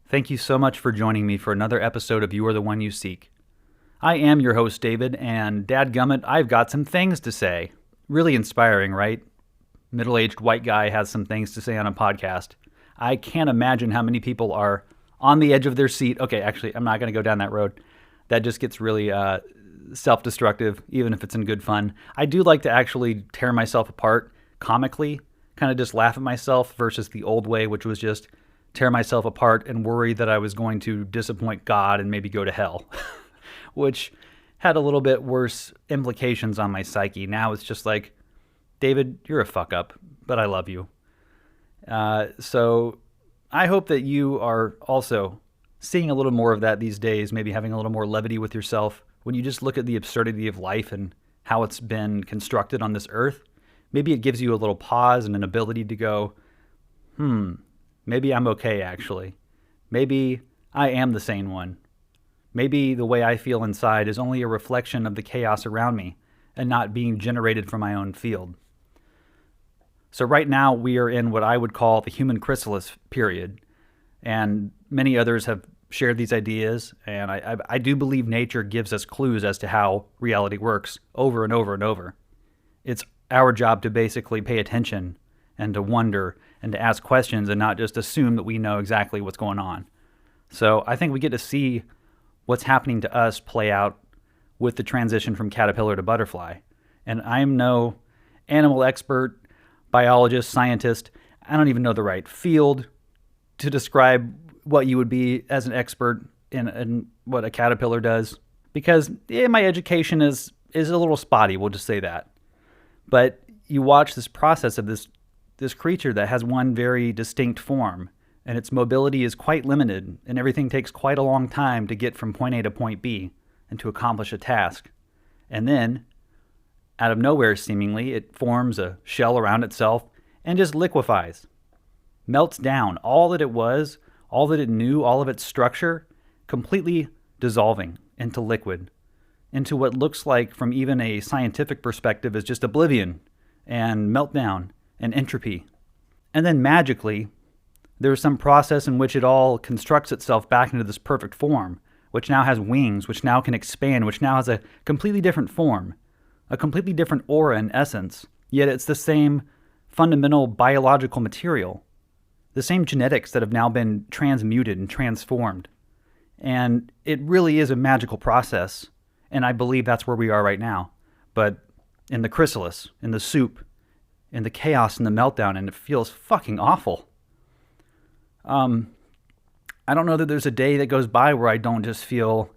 Thank you so much for joining me for another episode of You Are the One You Seek. I am your host, David, and dadgummit, I've got some things to say. Really inspiring, right? Middle-aged white guy has some things to say on a podcast. I can't imagine how many people are on the edge of their seat. Okay, actually, I'm not going to go down that road. That just gets really self-destructive, even if it's in good fun. I do like to actually tear myself apart comically, kind of just laugh at myself versus the old way, which was just tear myself apart and worry that I was going to disappoint God and maybe go to hell, which had a little bit worse implications on my psyche. Now it's just like, David, you're a fuck up, but I love you. So I hope that you are also seeing a little more of that these days, maybe having a little more levity with yourself when you just look at the absurdity of life and how it's been constructed on this earth. Maybe it gives you a little pause and an ability to go, maybe I'm okay, actually. Maybe I am the sane one. Maybe the way I feel inside is only a reflection of the chaos around me and not being generated from my own field. So right now we are in what I would call the human chrysalis period, and many others have shared these ideas, and I do believe nature gives us clues as to how reality works over and over and over. It's our job to basically pay attention and to wonder and to ask questions and not just assume that we know exactly what's going on. So I think we get to see what's happening to us play out with the transition from caterpillar to butterfly. And I'm no animal expert, biologist, scientist. I don't even know the right field to describe what you would be as an expert in what a caterpillar does, because my education is a little spotty, we'll just say that. But you watch this process of this creature that has one very distinct form, and its mobility is quite limited, and everything takes quite a long time to get from point A to point B and to accomplish a task. And then, out of nowhere seemingly, it forms a shell around itself and just liquefies, melts down all that it was, all that it knew, all of its structure, completely dissolving into liquid, into what looks like, from even a scientific perspective, is just oblivion and meltdown and entropy. And then magically, there's some process in which it all constructs itself back into this perfect form, which now has wings, which now can expand, which now has a completely different form, a completely different aura and essence, yet it's the same fundamental biological material, the same genetics that have now been transmuted and transformed. And it really is a magical process, and I believe that's where we are right now. But in the chrysalis, in the soup, in the chaos and the meltdown, and it feels fucking awful. I don't know that there's a day that goes by where I don't just feel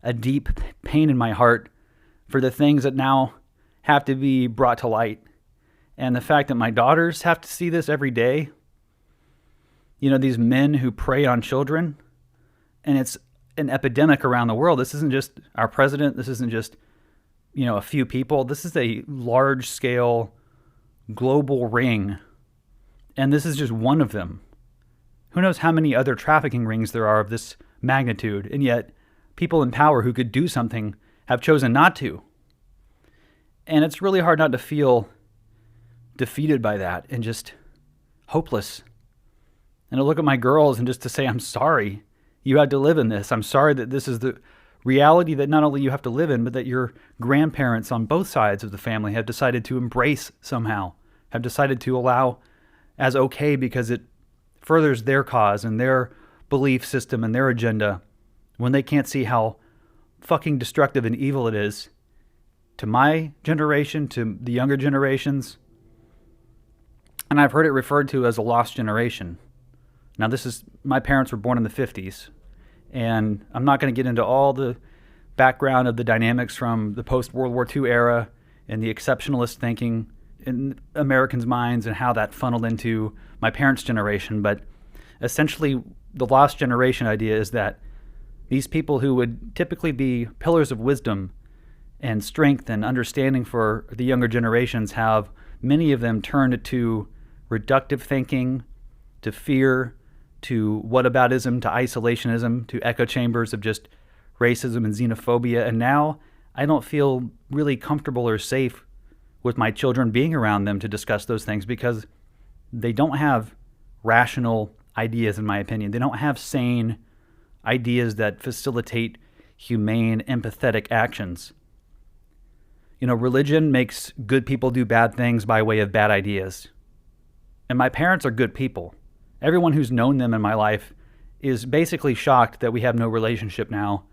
a deep pain in my heart for the things that now have to be brought to light. And the fact that my daughters have to see this every day. You know, these men who prey on children, and it's an epidemic around the world. This isn't just our president. This isn't just, a few people. This is a large-scale global ring, and this is just one of them. Who knows how many other trafficking rings there are of this magnitude, and yet people in power who could do something have chosen not to. And it's really hard not to feel defeated by that and just hopeless. And to look at my girls and just to say, I'm sorry you had to live in this. I'm sorry that this is the reality that not only you have to live in, but that your grandparents on both sides of the family have decided to embrace somehow, have decided to allow as okay because it furthers their cause and their belief system and their agenda, when they can't see how fucking destructive and evil it is to my generation, to the younger generations. And I've heard it referred to as a lost generation. Now my parents were born in the 50s, and I'm not going to get into all the background of the dynamics from the post-World War II era and the exceptionalist thinking in Americans' minds and how that funneled into my parents' generation. But essentially, the lost generation idea is that these people who would typically be pillars of wisdom and strength and understanding for the younger generations have, many of them, turned to reductive thinking, to fear, to whataboutism, to isolationism, to echo chambers of just racism and xenophobia. And now I don't feel really comfortable or safe with my children being around them to discuss those things because they don't have rational, ideas, in my opinion. They don't have sane ideas that facilitate humane, empathetic actions. Religion makes good people do bad things by way of bad ideas. And my parents are good people. Everyone who's known them in my life is basically shocked that we have no relationship now,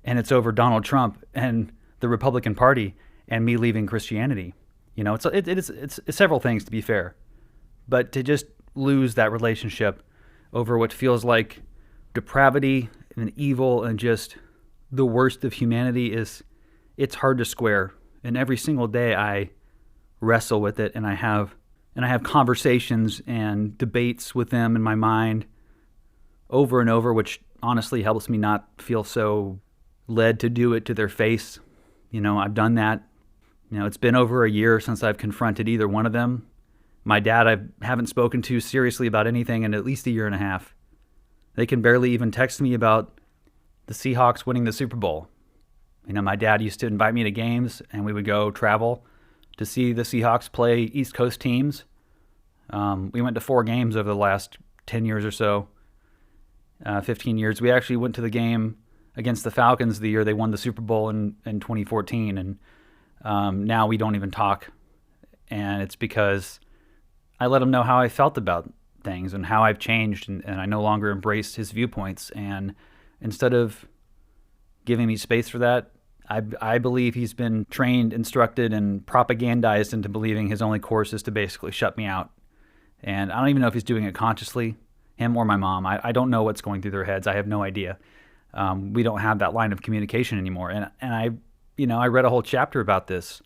and it's over Donald Trump and the Republican Party and me leaving Christianity. It's several things, to be fair. But to just lose that relationship over what feels like depravity and evil and just the worst of humanity it's hard to square. And every single day I wrestle with it, and I have conversations and debates with them in my mind over and over, which honestly helps me not feel so led to do it to their face. I've done that. It's been over a year since I've confronted either one of them. My dad I haven't spoken to seriously about anything in at least a year and a half. They can barely even text me about the Seahawks winning the Super Bowl. My dad used to invite me to games, and we would go travel to see the Seahawks play East Coast teams. We went to 4 games over the last 10 years or so, 15 years. We actually went to the game against the Falcons the year they won the Super Bowl in 2014, and now we don't even talk. And it's because I let him know how I felt about things and how I've changed, and I no longer embrace his viewpoints. And instead of giving me space for that, I believe he's been trained, instructed, and propagandized into believing his only course is to basically shut me out. And I don't even know if he's doing it consciously, him or my mom. I don't know what's going through their heads. I have no idea. We don't have that line of communication anymore. And I read a whole chapter about this.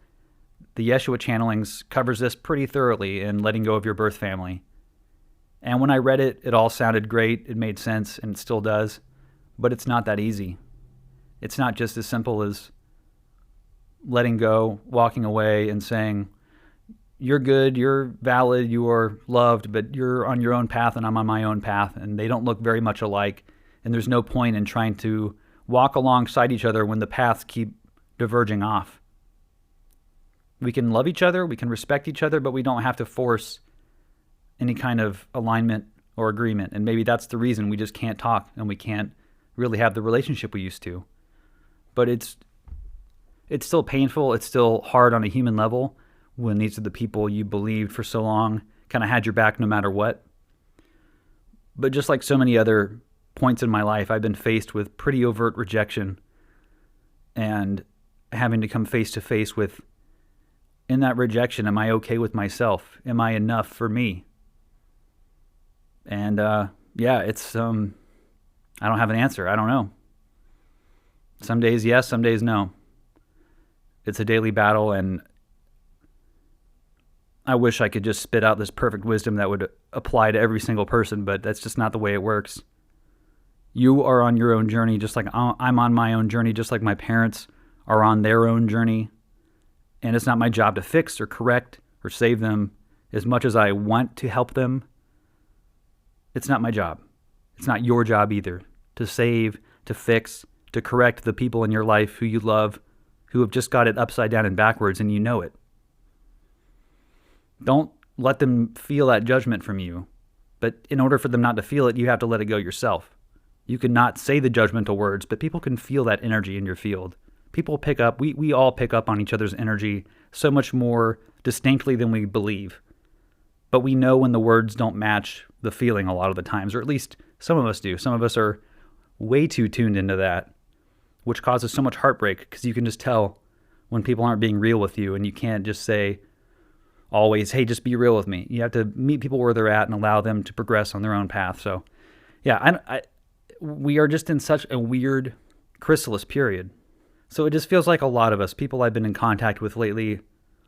The Yeshua Channelings covers this pretty thoroughly in Letting Go of Your Birth Family. And when I read it, it all sounded great. It made sense, and it still does. But it's not that easy. It's not just as simple as letting go, walking away, and saying, you're good, you're valid, you are loved, but you're on your own path and I'm on my own path, and they don't look very much alike, and there's no point in trying to walk alongside each other when the paths keep diverging off. We can love each other, we can respect each other, but we don't have to force any kind of alignment or agreement, and maybe that's the reason we just can't talk and we can't really have the relationship we used to. But it's still painful, it's still hard on a human level when these are the people you believed for so long kind of had your back no matter what. But just like so many other points in my life, I've been faced with pretty overt rejection and having to come face to face with, in that rejection, am I okay with myself? Am I enough for me? And it's I don't have an answer. I don't know. Some days yes, some days no. It's a daily battle, and I wish I could just spit out this perfect wisdom that would apply to every single person, but that's just not the way it works. You are on your own journey, just like I'm on my own journey, just like my parents are on their own journey. And it's not my job to fix or correct or save them as much as I want to help them. It's not my job. It's not your job either to save, to fix, to correct the people in your life who you love, who have just got it upside down and backwards, and you know it. Don't let them feel that judgment from you. But in order for them not to feel it, you have to let it go yourself. You cannot say the judgmental words, but people can feel that energy in your field. People pick up, we all pick up on each other's energy so much more distinctly than we believe. But we know when the words don't match the feeling a lot of the times, or at least some of us do. Some of us are way too tuned into that, which causes so much heartbreak because you can just tell when people aren't being real with you, and you can't just say always, hey, just be real with me. You have to meet people where they're at and allow them to progress on their own path. So yeah, we are just in such a weird chrysalis period. So it just feels like a lot of us, people I've been in contact with lately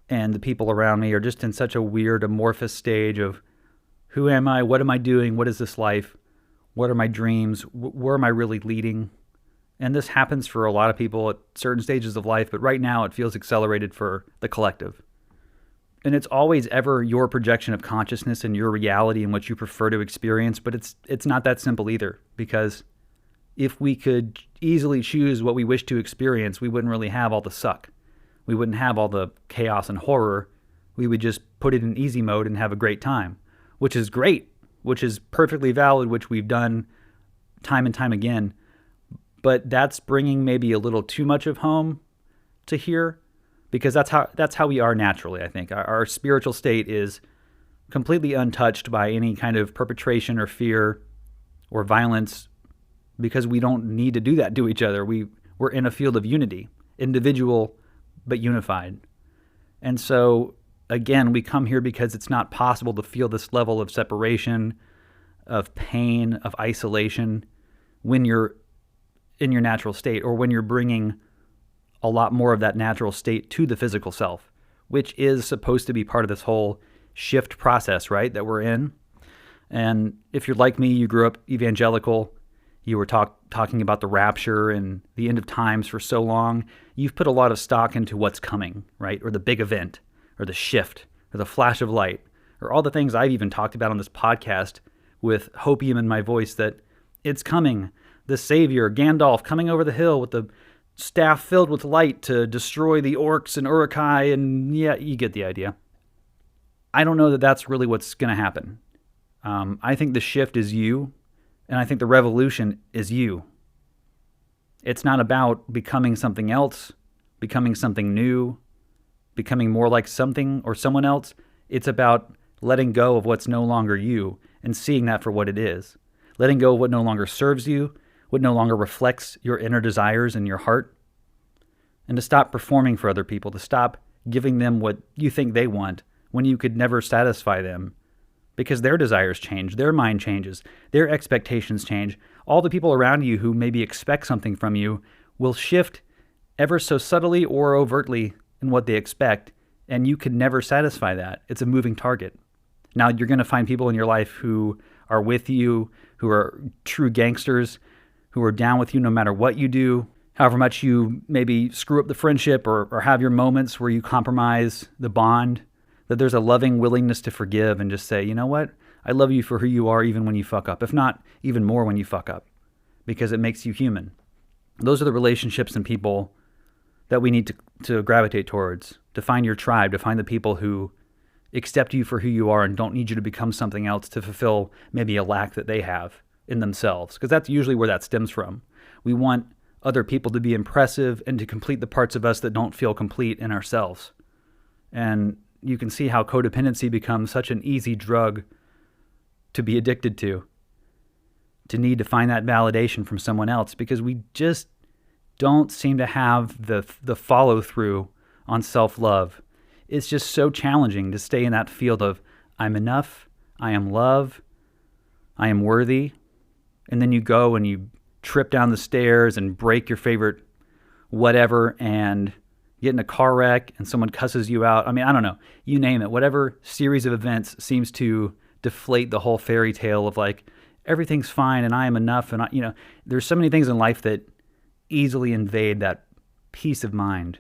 and the people around me, are just in such a weird amorphous stage of who am I? What am I doing? What is this life? What are my dreams? Where am I really leading? And this happens for a lot of people at certain stages of life, but right now it feels accelerated for the collective. And it's always ever your projection of consciousness and your reality and what you prefer to experience, but it's not that simple either, because if we could easily choose what we wish to experience, we wouldn't really have all the suck. We wouldn't have all the chaos and horror. We would just put it in easy mode and have a great time, which is great. which is perfectly valid, which we've done time and time again. But that's bringing maybe a little too much of home to here, because that's how we are naturally, I think. Our spiritual state is completely untouched by any kind of perpetration or fear or violence, because we don't need to do that to each other. We're in a field of unity, individual but unified. And so, again, we come here because it's not possible to feel this level of separation, of pain, of isolation when you're in your natural state, or when you're bringing a lot more of that natural state to the physical self, which is supposed to be part of this whole shift process, right, that we're in. And if you're like me, you grew up evangelical, you were talking about the rapture and the end of times for so long, you've put a lot of stock into what's coming, right, or the big event, or the shift, or the flash of light, or all the things I've even talked about on this podcast with hopium in my voice, that it's coming, the Savior, Gandalf, coming over the hill with the staff filled with light to destroy the orcs and Uruk-hai, and yeah, you get the idea. I don't know that that's really what's going to happen. I think the shift is you, and I think the revolution is you. It's not about becoming something else, becoming something new, becoming more like something or someone else. It's about letting go of what's no longer you and seeing that for what it is. Letting go of what no longer serves you, what no longer reflects your inner desires in your heart, and to stop performing for other people, to stop giving them what you think they want when you could never satisfy them, because their desires change, their mind changes, their expectations change. All the people around you who maybe expect something from you will shift ever so subtly or overtly in what they expect, and you could never satisfy that. It's a moving target. Now, you're going to find people in your life who are with you, who are true gangsters, who are down with you no matter what you do, however much you maybe screw up the friendship or have your moments where you compromise the bond, that there's a loving willingness to forgive and just say, you know what? I love you for who you are even when you fuck up, if not even more when you fuck up, because it makes you human. Those are the relationships and people that we need to gravitate towards, to find your tribe, to find the people who accept you for who you are and don't need you to become something else to fulfill maybe a lack that they have in themselves, because that's usually where that stems from. We want other people to be impressive and to complete the parts of us that don't feel complete in ourselves. And you can see how codependency becomes such an easy drug to be addicted to need to find that validation from someone else, because we just don't seem to have the follow-through on self-love. It's just so challenging to stay in that field of, I'm enough, I am love, I am worthy, and then you go and you trip down the stairs and break your favorite whatever and get in a car wreck and someone cusses you out. I mean, I don't know. You name it. Whatever series of events seems to deflate the whole fairy tale of like, everything's fine and I am enough. And there's so many things in life that easily invade that peace of mind,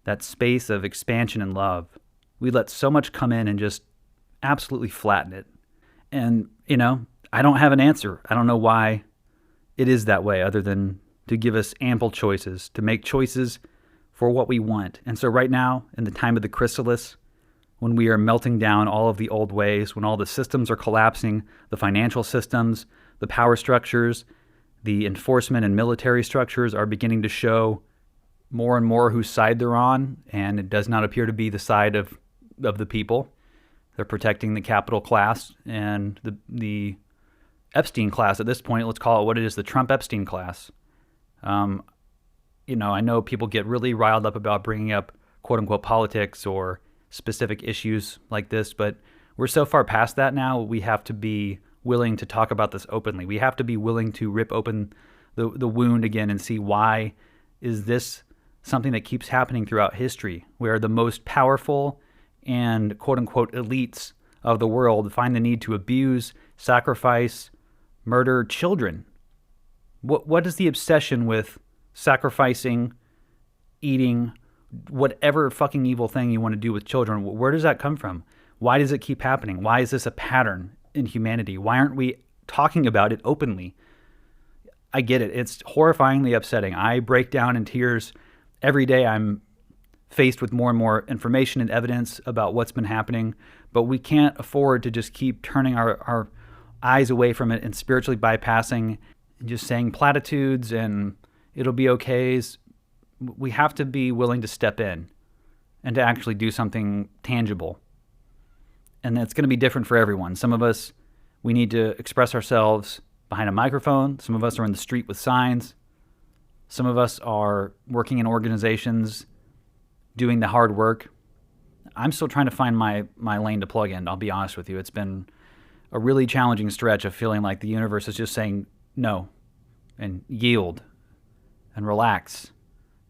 that space of expansion and love. We let so much come in and just absolutely flatten it. And, I don't have an answer. I don't know why it is that way, other than to give us ample choices, to make choices for what we want. And so right now, in the time of the chrysalis, when we are melting down all of the old ways, when all the systems are collapsing, the financial systems, the power structures, the enforcement and military structures are beginning to show more and more whose side they're on, and it does not appear to be the side of the people. They're protecting the capital class and the Epstein class at this point. Let's call it what it is, the Trump-Epstein class. I know people get really riled up about bringing up quote-unquote politics or specific issues like this, but we're so far past that now, we have to be willing to talk about this openly. We have to be willing to rip open the wound again and see, why is this something that keeps happening throughout history, where the most powerful and quote-unquote elites of the world find the need to abuse, sacrifice, murder children. What is the obsession with sacrificing, eating, whatever fucking evil thing you want to do with children? Where does that come from? Why does it keep happening? Why is this a pattern in humanity? Why aren't we talking about it openly? I get it. It's horrifyingly upsetting. I break down in tears every day. I'm faced with more and more information and evidence about what's been happening, but we can't afford to just keep turning our eyes away from it and spiritually bypassing and just saying platitudes and it'll be okay. We have to be willing to step in and to actually do something tangible. And it's going to be different for everyone. Some of us, we need to express ourselves behind a microphone. Some of us are in the street with signs. Some of us are working in organizations doing the hard work. I'm still trying to find my lane to plug in, I'll be honest with you. It's been a really challenging stretch of feeling like the universe is just saying no and yield and relax,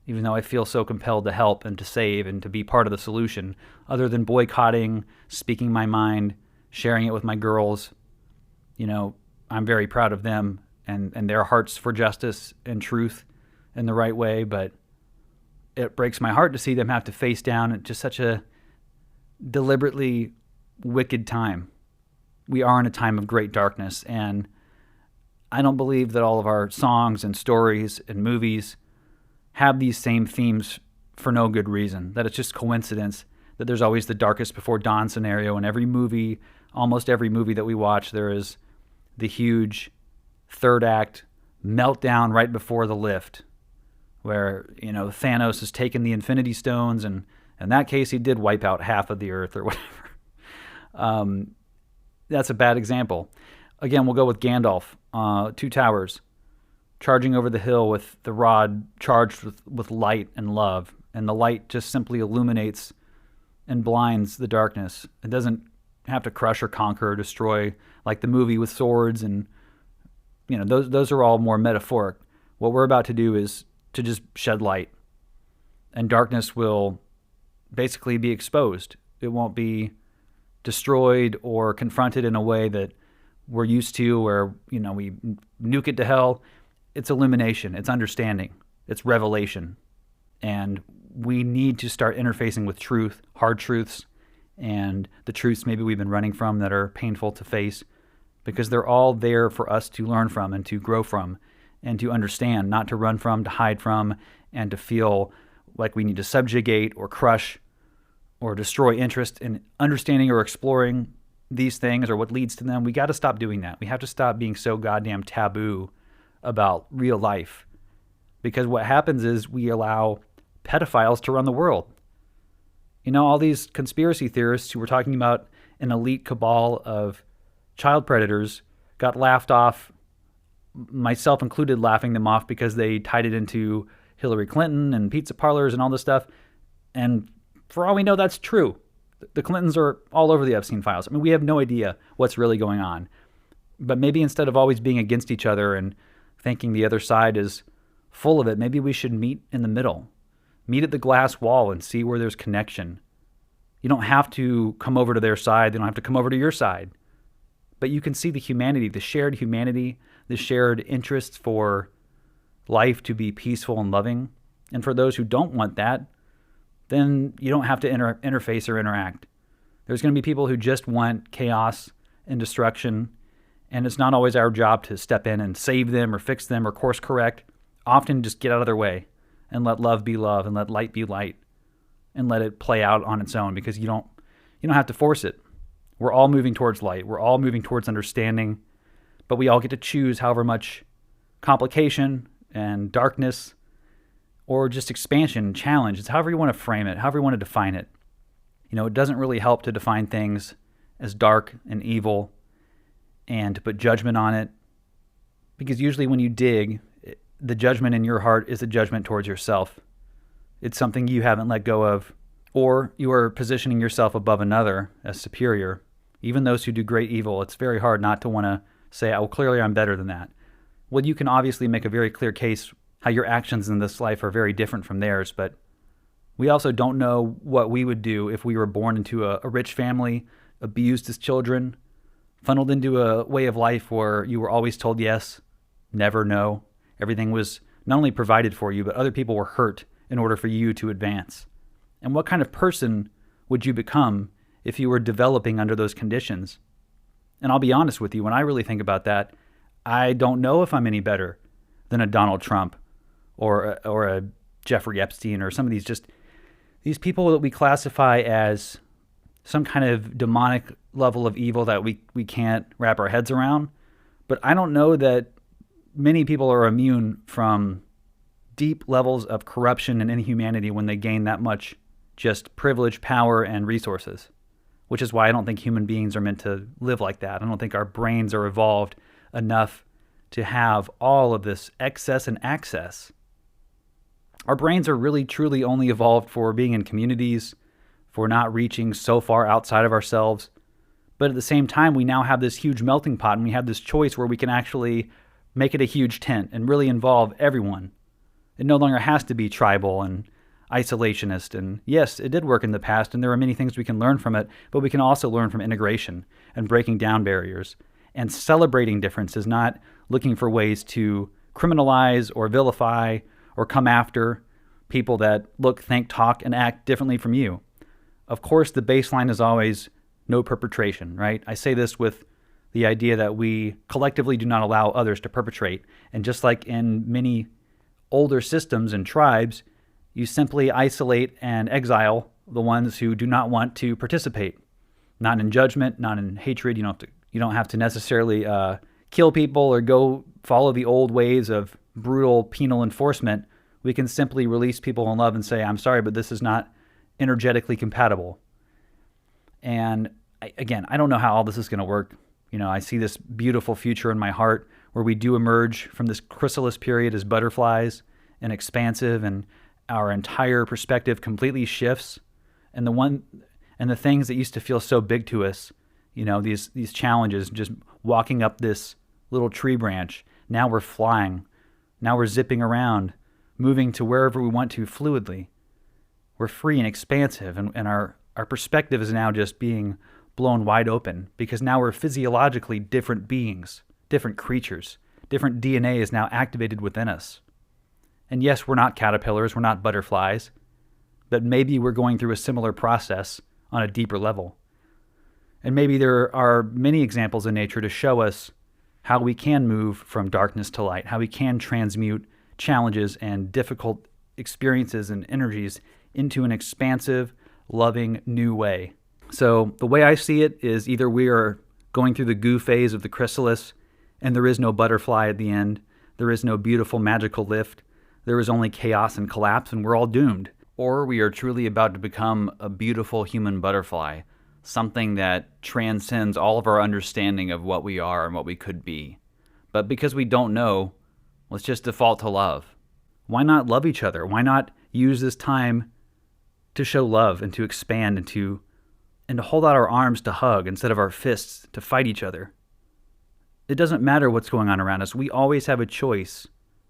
even though I feel so compelled to help and to save and to be part of the solution, other than boycotting, speaking my mind, sharing it with my girls. I'm very proud of them and their hearts for justice and truth in the right way, but it breaks my heart to see them have to face down at just such a deliberately wicked time. We are in a time of great darkness, and I don't believe that all of our songs and stories and movies have these same themes for no good reason, that it's just coincidence that there's always the darkest before dawn scenario in every movie. Almost every movie that we watch, there is the huge third act meltdown right before the lift, where Thanos has taken the Infinity Stones, and in that case he did wipe out half of the earth or whatever. That's a bad example. Again, we'll go with Gandalf, Two Towers, charging over the hill with the rod charged with light and love, and the light just simply illuminates and blinds the darkness. It doesn't have to crush or conquer or destroy like the movie with swords, and those are all more metaphoric. What we're about to do is to just shed light, and darkness will basically be exposed. It won't be destroyed or confronted in a way that we're used to, where we nuke it to hell. It's illumination, it's understanding, it's revelation, and we need to start interfacing with truth, hard truths, and the truths maybe we've been running from that are painful to face, because they're all there for us to learn from and to grow from and to understand, not to run from, to hide from, and to feel like we need to subjugate or crush or destroy interest in understanding or exploring these things or what leads to them. We got to stop doing that. We have to stop being so goddamn taboo about real life, because what happens is we allow pedophiles to run the world. All these conspiracy theorists who were talking about an elite cabal of child predators got laughed off, myself included, laughing them off because they tied it into Hillary Clinton and pizza parlors and all this stuff. And for all we know, that's true. The Clintons are all over the Epstein files. I mean, we have no idea what's really going on. But maybe instead of always being against each other and thinking the other side is full of it, maybe we should meet in the middle. Meet at the glass wall and see where there's connection. You don't have to come over to their side. They don't have to come over to your side. But you can see the humanity, the shared interests for life to be peaceful and loving. And for those who don't want that, then you don't have to interface or interact. There's going to be people who just want chaos and destruction, and it's not always our job to step in and save them or fix them or course correct. Often just get out of their way and let love be love and let light be light and let it play out on its own, because you don't have to force it. We're all moving towards light. We're all moving towards understanding, but we all get to choose however much complication and darkness or just expansion, challenge. It's however you want to frame it, however you want to define it. It doesn't really help to define things as dark and evil and to put judgment on it, because usually when you dig, the judgment in your heart is a judgment towards yourself. It's something you haven't let go of, or you are positioning yourself above another as superior. Even those who do great evil, it's very hard not to want to say, oh, clearly I'm better than that. Well, you can obviously make a very clear case how your actions in this life are very different from theirs, but we also don't know what we would do if we were born into a rich family, abused as children, funneled into a way of life where you were always told yes, never no. Everything was not only provided for you, but other people were hurt in order for you to advance. And what kind of person would you become if you were developing under those conditions? And I'll be honest with you, when I really think about that, I don't know if I'm any better than a Donald Trump or a Jeffrey Epstein or some of these people that we classify as some kind of demonic level of evil that we can't wrap our heads around. But I don't know that many people are immune from deep levels of corruption and inhumanity when they gain that much just privilege, power, and resources, which is why I don't think human beings are meant to live like that. I don't think our brains are evolved enough to have all of this excess and access. Our brains are really, truly only evolved for being in communities, for not reaching so far outside of ourselves. But at the same time, we now have this huge melting pot, and we have this choice where we can actually make it a huge tent and really involve everyone. It no longer has to be tribal and isolationist. And yes, it did work in the past, and there are many things we can learn from it, but we can also learn from integration and breaking down barriers and celebrating differences, not looking for ways to criminalize or vilify or come after people that look, think, talk, and act differently from you. Of course, the baseline is always no perpetration, right? I say this with the idea that we collectively do not allow others to perpetrate. And just like in many older systems and tribes, you simply isolate and exile the ones who do not want to participate. Not in judgment, not in hatred. You don't have to necessarily kill people or go follow the old ways of brutal penal enforcement. We can simply release people in love and say, I'm sorry, but this is not energetically compatible. And again, I don't know how all this is going to work. I see this beautiful future in my heart where we do emerge from this chrysalis period as butterflies and expansive, and our entire perspective completely shifts. And the things that used to feel so big to us, these challenges, just walking up this little tree branch, now we're flying. Now we're zipping around, moving to wherever we want to fluidly. We're free and expansive, and our perspective is now just being blown wide open, because now we're physiologically different beings, different creatures. Different DNA is now activated within us. And yes, we're not caterpillars, we're not butterflies, but maybe we're going through a similar process on a deeper level. And maybe there are many examples in nature to show us how we can move from darkness to light, how we can transmute challenges and difficult experiences and energies into an expansive, loving, new way. So the way I see it is either we are going through the goo phase of the chrysalis, and there is no butterfly at the end, there is no beautiful magical lift, there is only chaos and collapse, and we're all doomed. Or we are truly about to become a beautiful human butterfly, something that transcends all of our understanding of what we are and what we could be. But because we don't know, let's just default to love. Why not love each other? Why not use this time to show love and to expand and to hold out our arms to hug instead of our fists to fight each other? It doesn't matter what's going on around us. We always have a choice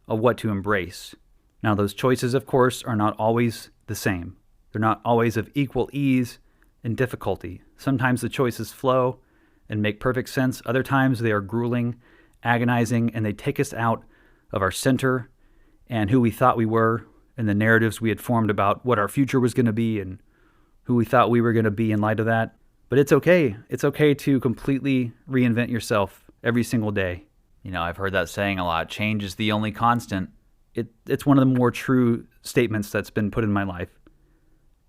of what to embrace. Now, those choices, of course, are not always the same. They're not always of equal ease and difficulty. Sometimes the choices flow and make perfect sense. Other times they are grueling, agonizing, and they take us out of our center and who we thought we were and the narratives we had formed about what our future was going to be and who we thought we were going to be in light of that. But it's okay. It's okay to completely reinvent yourself every single day. I've heard that saying a lot. Change is the only constant. It's one of the more true statements that's been put in my life.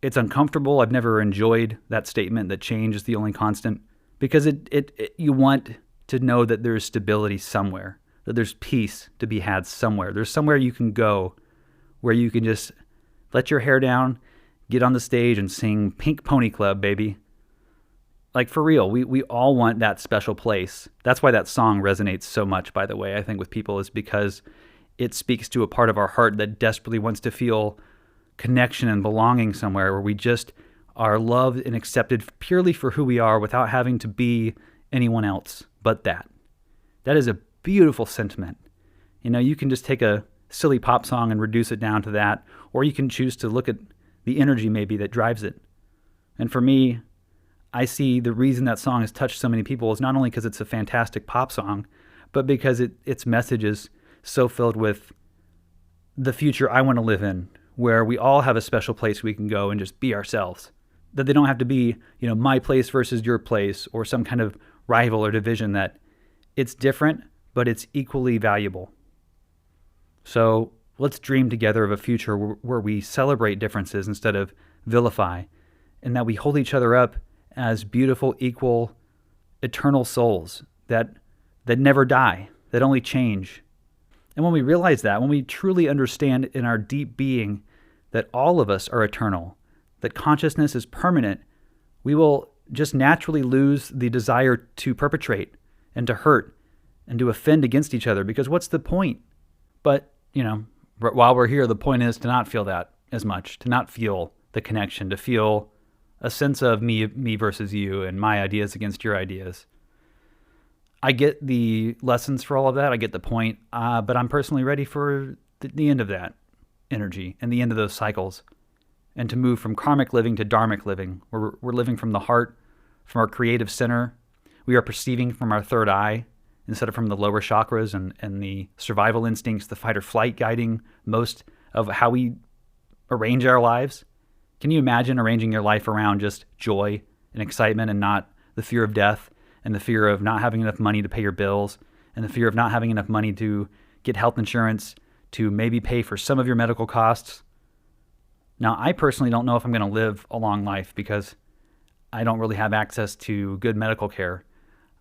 It's uncomfortable. I've never enjoyed that statement that change is the only constant, because you want to know that there's stability somewhere, that there's peace to be had somewhere. There's somewhere you can go where you can just let your hair down, get on the stage and sing Pink Pony Club, baby. Like, for real, we all want that special place. That's why that song resonates so much, by the way, I think, with people, is because it speaks to a part of our heart that desperately wants to feel connection and belonging somewhere where we just are loved and accepted purely for who we are without having to be anyone else but that. That is a beautiful sentiment. You can just take a silly pop song and reduce it down to that, or you can choose to look at the energy maybe that drives it. And for me, I see the reason that song has touched so many people is not only because it's a fantastic pop song, but because its message is so filled with the future I want to live in, where we all have a special place we can go and just be ourselves. That they don't have to be, my place versus your place or some kind of rival or division. That it's different, but it's equally valuable. So let's dream together of a future where we celebrate differences instead of vilify, and that we hold each other up as beautiful, equal, eternal souls that never die, that only change. And when we realize that, when we truly understand in our deep being that all of us are eternal, that consciousness is permanent, we will just naturally lose the desire to perpetrate and to hurt and to offend against each other, because what's the point? But, while we're here, the point is to not feel that as much, to not feel the connection, to feel a sense of me versus you and my ideas against your ideas. I get the lessons for all of that. I get the point, but I'm personally ready for the end of that energy and the end of those cycles, and to move from karmic living to dharmic living, where we're living from the heart, from our creative center. We are perceiving from our third eye instead of from the lower chakras and the survival instincts, the fight or flight guiding most of how we arrange our lives. Can you imagine arranging your life around just joy and excitement and not the fear of death and the fear of not having enough money to pay your bills and the fear of not having enough money to get health insurance, to maybe pay for some of your medical costs? Now, I personally don't know if I'm going to live a long life because I don't really have access to good medical care.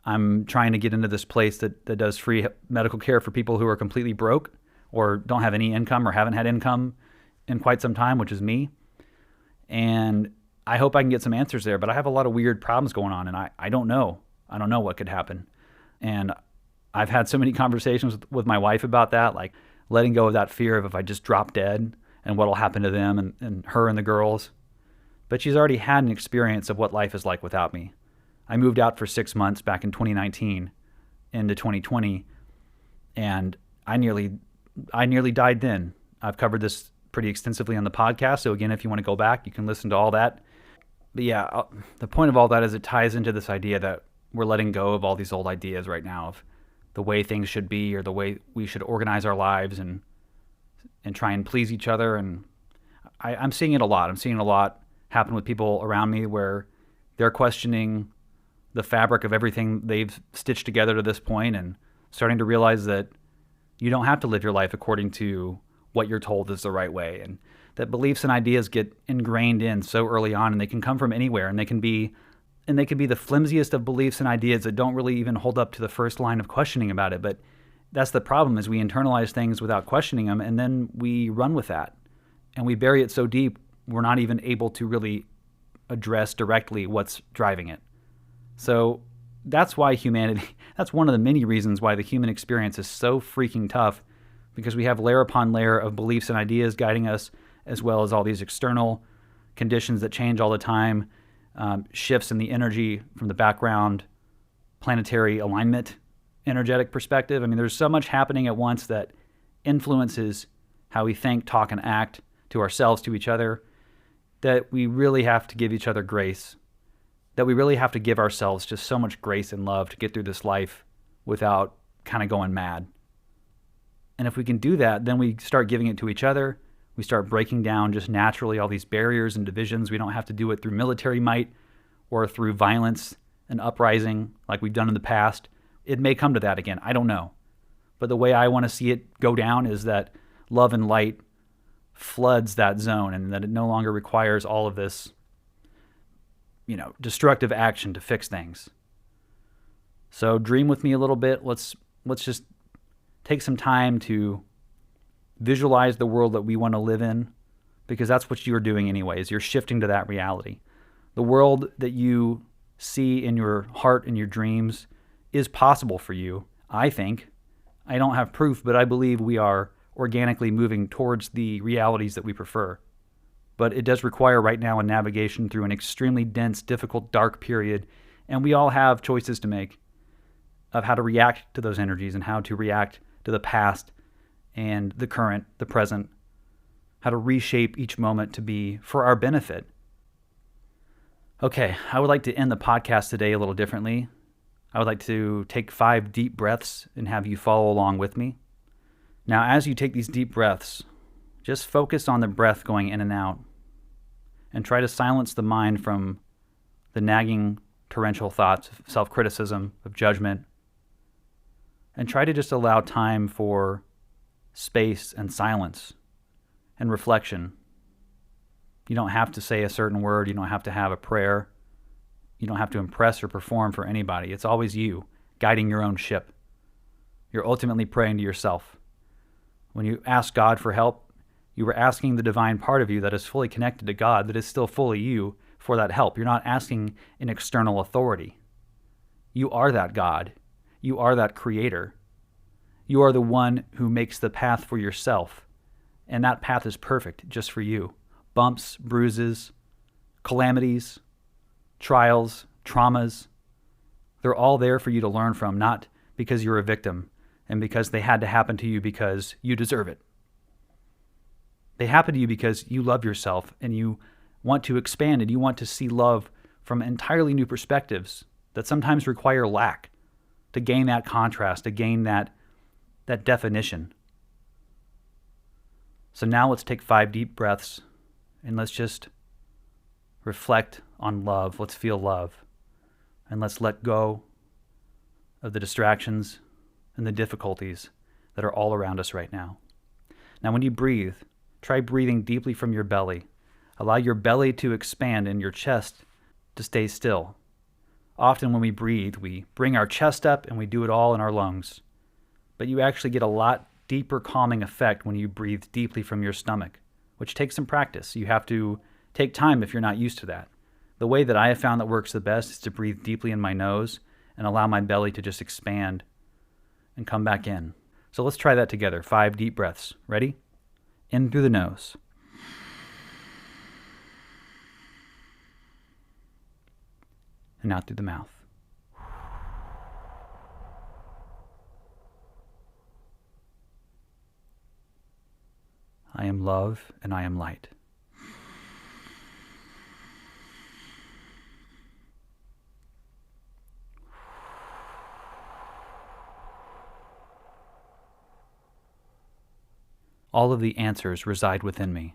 I'm trying to get into this place that does free medical care for people who are completely broke or don't have any income or haven't had income in quite some time, which is me. And I hope I can get some answers there, but I have a lot of weird problems going on, and I don't know. I don't know what could happen. And I've had so many conversations with my wife about that, like letting go of that fear of if I just drop dead and what will happen to them and her and the girls. But she's already had an experience of what life is like without me. I moved out for 6 months back in 2019 into 2020, and I nearly died then. I've covered this pretty extensively on the podcast, so again, if you want to go back, you can listen to all that. But yeah, the point of all that is it ties into this idea that we're letting go of all these old ideas right now of the way things should be or the way we should organize our lives and try and please each other. And I'm seeing it a lot. I'm seeing it a lot happen with people around me where they're questioning the fabric of everything they've stitched together to this point and starting to realize that you don't have to live your life according to what you're told is the right way, and that beliefs and ideas get ingrained in so early on, and they can come from anywhere, and they can be the flimsiest of beliefs and ideas that don't really even hold up to the first line of questioning about it. But that's the problem, is we internalize things without questioning them, and then we run with that, and we bury it so deep we're not even able to really address directly what's driving it. So that's why that's one of the many reasons why the human experience is so freaking tough, because we have layer upon layer of beliefs and ideas guiding us, as well as all these external conditions that change all the time, shifts in the energy from the background, planetary alignment, energetic perspective. I mean, there's so much happening at once that influences how we think, talk, and act to ourselves, to each other, that we really have to give each other grace, that we really have to give ourselves just so much grace and love to get through this life without kind of going mad. And if we can do that, then we start giving it to each other. We start breaking down just naturally all these barriers and divisions. We don't have to do it through military might or through violence and uprising like we've done in the past. It may come to that again. I don't know. But the way I want to see it go down is that love and light floods that zone, and that it no longer requires all of this, destructive action to fix things. So dream with me a little bit. Let's just take some time to visualize the world that we want to live in, because that's what you're doing anyways. You're shifting to that reality. The world that you see in your heart and your dreams is possible for you, I think. I don't have proof, but I believe we are organically moving towards the realities that we prefer. But it does require right now a navigation through an extremely dense, difficult, dark period, and we all have choices to make of how to react to those energies and how to react to the past and the current, the present, how to reshape each moment to be for our benefit. Okay, I would like to end the podcast today a little differently. I would like to take 5 deep breaths and have you follow along with me. Now, as you take these deep breaths, just focus on the breath going in and out, and try to silence the mind from the nagging, torrential thoughts of self-criticism, of judgment, and try to just allow time for space and silence and reflection. You don't have to say a certain word. You don't have to have a prayer. You don't have to impress or perform for anybody. It's always you, guiding your own ship. You're ultimately praying to yourself. When you ask God for help, you are asking the divine part of you that is fully connected to God, that is still fully you, for that help. You're not asking an external authority. You are that God. You are that creator. You are the one who makes the path for yourself. And that path is perfect just for you. Bumps, bruises, calamities, trials, traumas, they're all there for you to learn from, not because you're a victim and because they had to happen to you because you deserve it. They happen to you because you love yourself and you want to expand and you want to see love from entirely new perspectives that sometimes require lack to gain that contrast, to gain that definition. So now let's take 5 deep breaths and let's just reflect on love. Let's feel love. And let's let go of the distractions and the difficulties that are all around us right now. Now, when you breathe, try breathing deeply from your belly. Allow your belly to expand and your chest to stay still. Often when we breathe, we bring our chest up and we do it all in our lungs. But you actually get a lot deeper calming effect when you breathe deeply from your stomach, which takes some practice. You have to take time if you're not used to that. The way that I have found that works the best is to breathe deeply in my nose and allow my belly to just expand and come back in. So let's try that together. 5 deep breaths. Ready? In through the nose. And out through the mouth. I am love and I am light. All of the answers reside within me.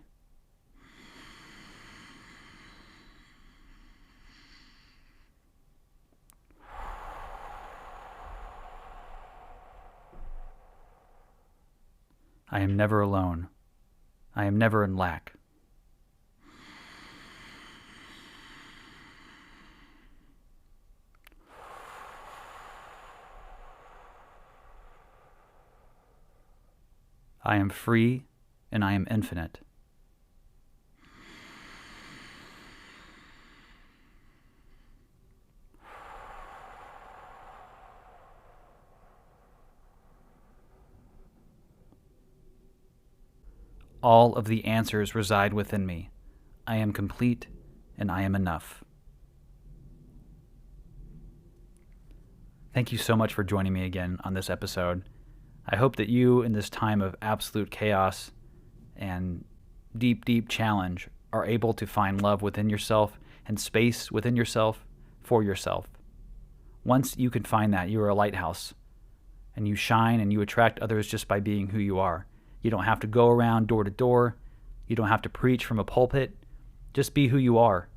I am never alone. I am never in lack. I am free and I am infinite. All of the answers reside within me. I am complete and I am enough. Thank you so much for joining me again on this episode. I hope that you, in this time of absolute chaos and deep, deep challenge, are able to find love within yourself and space within yourself for yourself. Once you can find that, you are a lighthouse, and you shine and you attract others just by being who you are. You don't have to go around door to door. You don't have to preach from a pulpit. Just be who you are.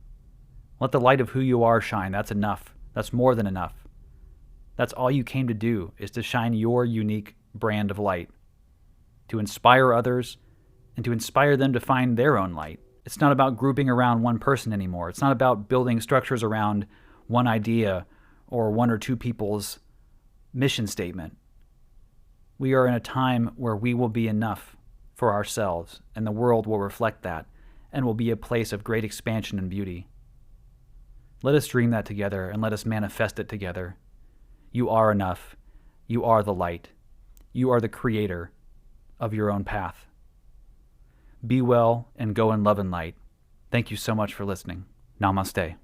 Let the light of who you are shine. That's enough. That's more than enough. That's all you came to do, is to shine your unique brand of light, to inspire others and to inspire them to find their own light. It's not about grouping around one person anymore. It's not about building structures around one idea or one or two people's mission statement. We are in a time where we will be enough for ourselves, and the world will reflect that and will be a place of great expansion and beauty. Let us dream that together and let us manifest it together. You are enough. You are the light. You are the creator of your own path. Be well and go in love and light. Thank you so much for listening. Namaste.